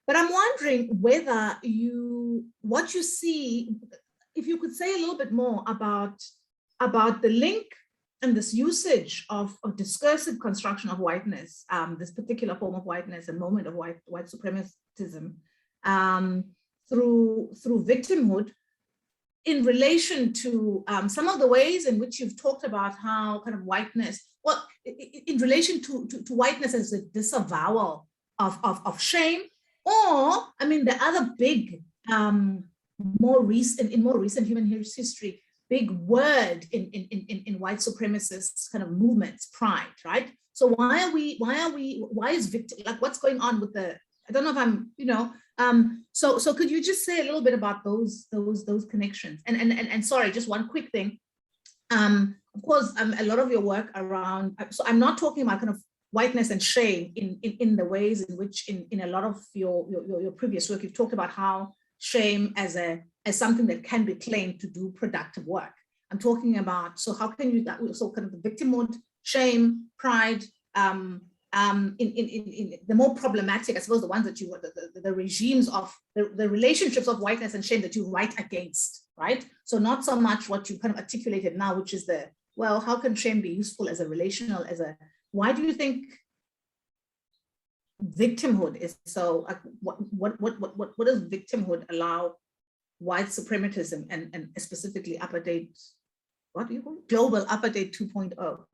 But I'm wondering whether what you see, if you could say a little bit more about the link and this usage of discursive construction of whiteness, this particular form of whiteness and moment of white supremacism, through victimhood, in relation to some of the ways in which you've talked about how kind of whiteness, well, in relation to whiteness as a disavowal of shame, or, I mean, the other big, more recent human history, big word in white supremacist kind of movements, pride, right? So why is victim, like what's going on with the, I don't know if I'm, so could you just say a little bit about those connections? And sorry, just one quick thing. Of course, a lot of your work around, so I'm not talking about kind of whiteness and shame in the ways in which in a lot of your previous work, you've talked about how shame as something that can be claimed to do productive work. I'm talking about, so how can you, so kind of the victimhood, shame, pride, in the more problematic, I suppose, the ones that you, the regimes of, the relationships of whiteness and shame that you write against, right? So not so much what you kind of articulated now, which is well, how can shame be useful as a relational, why do you think victimhood is so, what does victimhood allow white supremacism and specifically Apartheid, what do you call it? Global Apartheid 2.0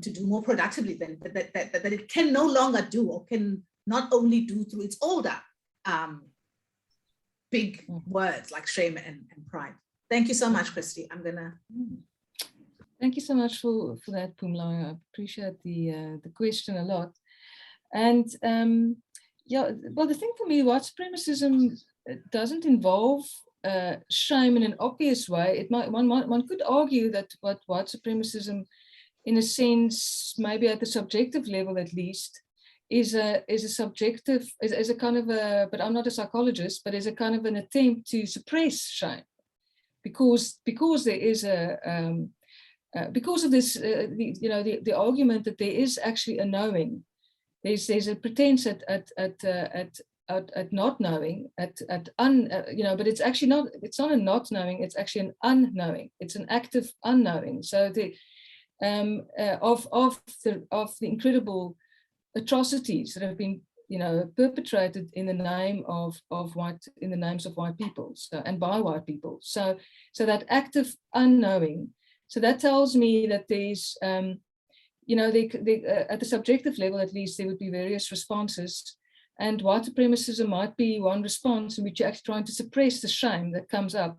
to do more productively than that it can no longer do, or can not only do through its older big words like shame and pride. Thank you so much, Christi. I'm gonna. Thank you so much for that, Pumla. I appreciate the question a lot. And yeah, well, the thing for me, white supremacism doesn't involve shame in an obvious way. It might one could argue that what white supremacism, in a sense, maybe at the subjective level at least, is a subjective, is a kind of a, but I'm not a psychologist, but is a kind of an attempt to suppress shame, because there is a because of this, the argument that there is actually a knowing. There's a pretense at not knowing, but it's actually not. It's not a not knowing. It's actually an unknowing. It's an active unknowing. So the of the incredible atrocities that have been perpetrated in the name of white, in the names of white people, and by white people. So that active unknowing. So that tells me that there's at the subjective level, at least, there would be various responses, and white supremacism might be one response in which you're actually trying to suppress the shame that comes up,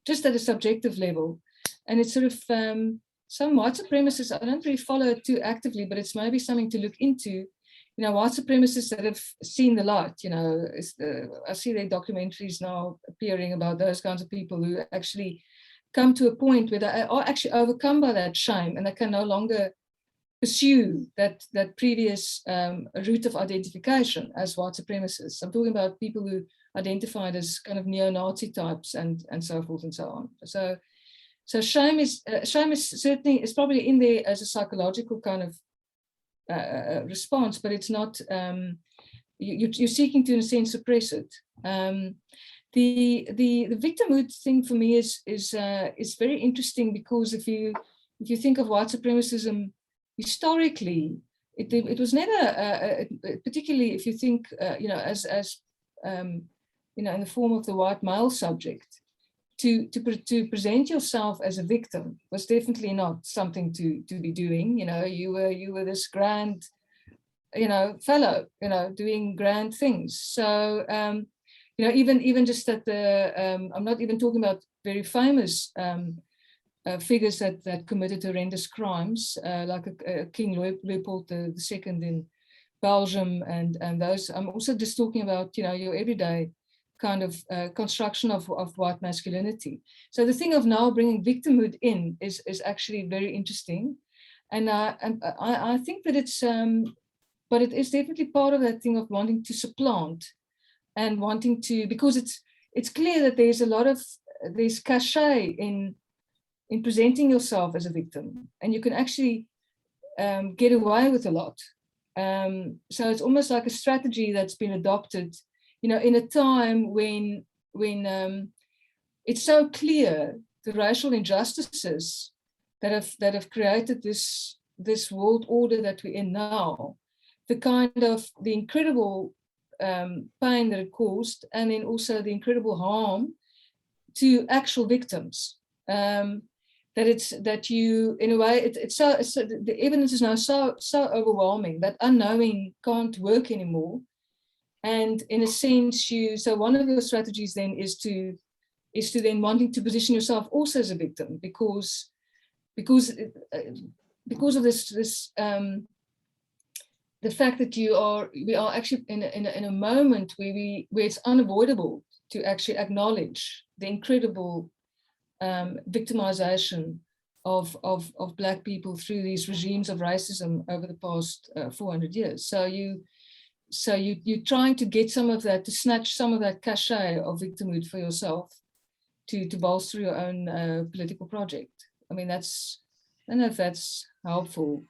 just at a subjective level. And it's sort of some white supremacists, I don't really follow it too actively, but it's maybe something to look into. White supremacists that have seen the light. I see their documentaries now appearing about those kinds of people who actually come to a point where they are actually overcome by that shame, and they can no longer pursue that previous route of identification as white supremacists. I'm talking about people who identified as kind of neo-Nazi types and so forth and so on. So shame is certainly, is probably in there as a psychological kind of response, but it's not. You're seeking to, in a sense, suppress it. The victimhood thing for me is very interesting, because if you think of white supremacism historically, it was never particularly, if you think as in the form of the white male subject, to present yourself as a victim was definitely not something to be doing. You were this grand fellow doing grand things. So even just at the I'm not even talking about very famous figures that committed horrendous crimes, like King Leopold II in Belgium, and those. I'm also just talking about your everyday kind of construction of white masculinity. So the thing of now bringing victimhood in is actually very interesting, and I think that it's but it is definitely part of that thing of wanting to supplant and wanting to, because it's clear that there's cachet in presenting yourself as a victim, and you can actually get away with a lot. So it's almost like a strategy that's been adopted, in a time when it's so clear the racial injustices that have created this world order that we're in now, the incredible pain that it caused, and then also the incredible harm to actual victims. That you, in a way, it's so the evidence is now so overwhelming that unknowing can't work anymore. And in a sense, so one of your strategies then is to then wanting to position yourself also as a victim, because of this the fact that we are actually in a moment where it's unavoidable to actually acknowledge the incredible victimization of Black people through these regimes of racism over the past 400 years. So you're trying to get some of that, to snatch some of that cachet of victimhood for yourself, to bolster your own political project. I mean, I don't know if that's helpful.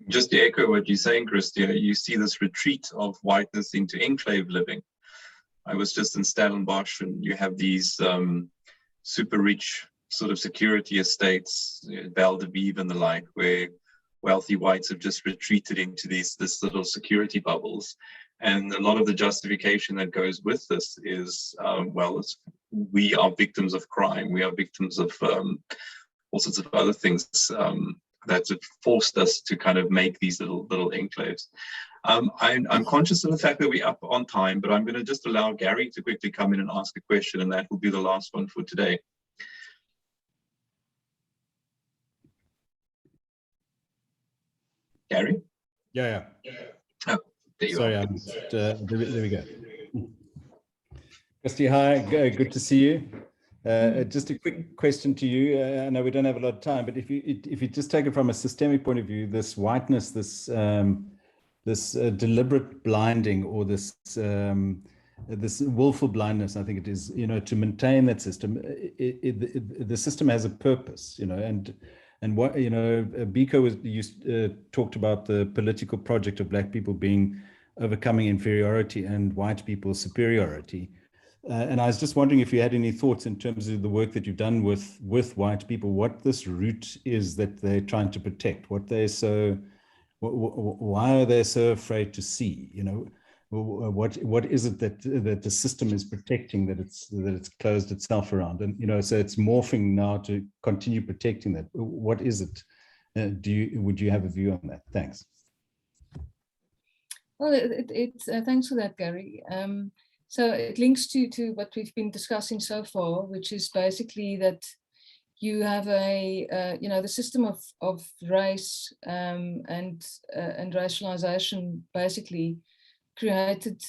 Just to echo what you're saying, Christi, you see this retreat of whiteness into enclave living. I was just in Stellenbosch, and you have these super rich sort of security estates, Val de Vive and the like, where wealthy whites have just retreated into this little security bubbles. And a lot of the justification that goes with this is, we are victims of crime. We are victims of all sorts of other things that have forced us to kind of make these little enclaves. I'm conscious of the fact that we're up on time, but I'm going to just allow Gary to quickly come in and ask a question, and that will be the last one for today. Gary? Yeah. Oh, there you Sorry, are. there we go. Christi, hi, good to see you. Just a quick question to you. I know we don't have a lot of time, but if you just take it from a systemic point of view, this whiteness, this deliberate blinding, or this willful blindness, I think it is, to maintain that system. The system has a purpose, and what Biko talked about the political project of Black people being overcoming inferiority and white people's superiority. And I was just wondering if you had any thoughts in terms of the work that you've done with white people, what this root is that they're trying to protect, why are they so afraid to see? What is it that the system is protecting, that it's closed itself around? And so it's morphing now to continue protecting that. What is it? Would you have a view on that? Thanks. Well, thanks for that, Gary. So it links to what we've been discussing so far, which is basically that you have the system of race and racialization basically created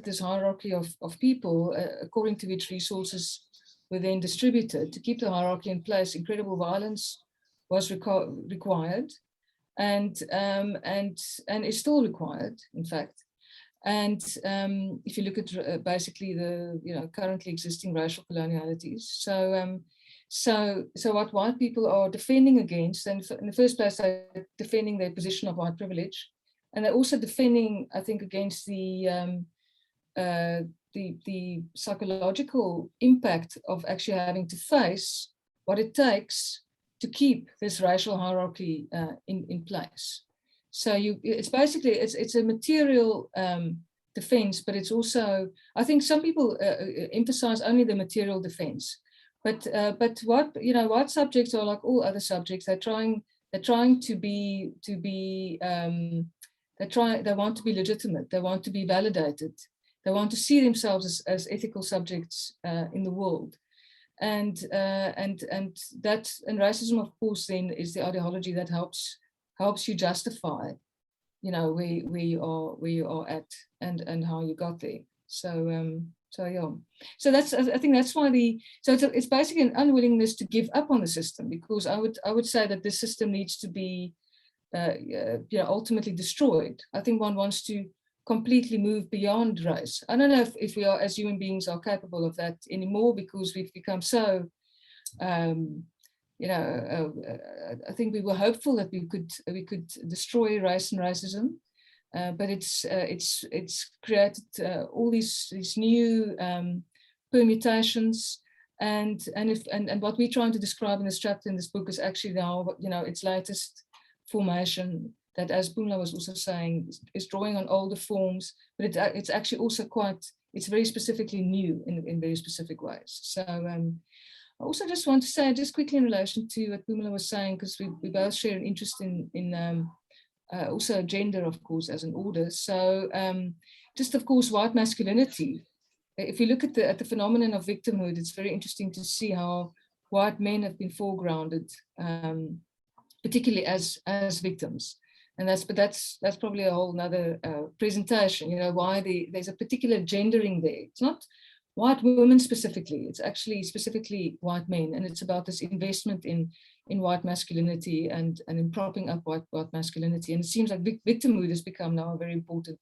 this hierarchy of people according to which resources were then distributed. To keep the hierarchy in place, incredible violence was required, and is still required, in fact. And if you look at basically the currently existing racial colonialities, so what white people are defending against, and in the first place, they're defending their position of white privilege, and they're also defending, I think, against the psychological impact of actually having to face what it takes to keep this racial hierarchy in place. So it's basically it's a material defense, but it's also, I think some people emphasize only the material defense, but white subjects are like all other subjects. They're trying to be they want to be legitimate. They want to be validated. They want to see themselves as ethical subjects in the world. And racism, of course, then is the ideology that helps you justify, where you are at and how you got there. So yeah. So I think that's why it's basically an unwillingness to give up on the system, because I would say that the system needs to be ultimately destroyed. I think one wants to completely move beyond race. I don't know if we are, as human beings, are capable of that anymore, because we've become so I think we were hopeful that we could destroy race and racism, but it's created all these new permutations, and what we're trying to describe in this chapter in this book is actually now its latest formation, that, as Pumla was also saying, is drawing on older forms, but it's actually also it's very specifically new in very specific ways. So I also just want to say, just quickly in relation to what Pumla was saying, because we both share an interest in also gender, of course, as an order. So just, of course, white masculinity. If we look at the phenomenon of victimhood, it's very interesting to see how white men have been foregrounded, particularly as victims. And that's probably a whole nother presentation, why there's a particular gendering there. It's not white women specifically, it's actually specifically white men. And it's about this investment in white masculinity and in propping up white masculinity. And it seems like victimhood has become now a very important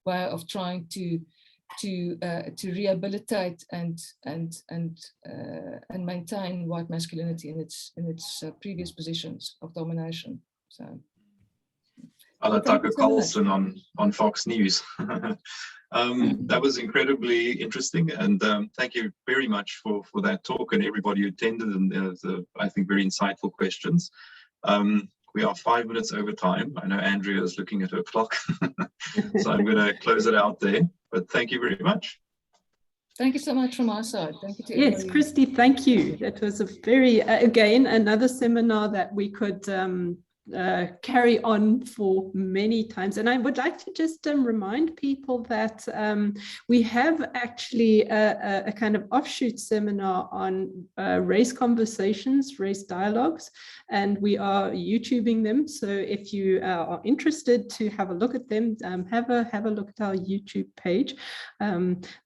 way of trying to rehabilitate and maintain white masculinity in its previous positions of domination. So. I like Tucker Carlson on Fox News. That was incredibly interesting, and thank you very much for that talk and everybody who attended, and I think very insightful questions. We are 5 minutes over time. I know Andrea is looking at her clock, so I'm going to close it out there, but thank you very much. Thank you so much from our side. Thank you to Yes, everybody. Christi, thank you. That was a very, again, another seminar that we could carry on for many times. And I would like to just remind people that we have actually a kind of offshoot seminar on race conversations, race dialogues, and we are YouTubing them. So if you are interested to have a look at them, have a look at our YouTube page.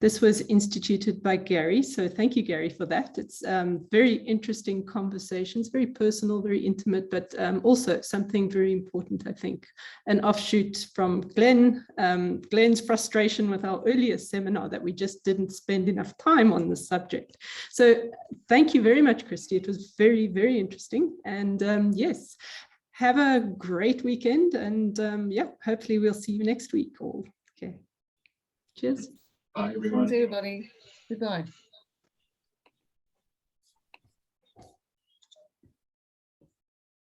This was instituted by Gary, so thank you, Gary, for that. It's very interesting conversations, very personal, very intimate, but also something very important, I think. An offshoot from Glenn's frustration with our earlier seminar that we just didn't spend enough time on the subject. So thank you very much, Christi. It was very, very interesting. And yes, have a great weekend. And yeah, hopefully we'll see you next week all. Okay. Cheers. Bye, everyone. Thanks, everybody. Goodbye.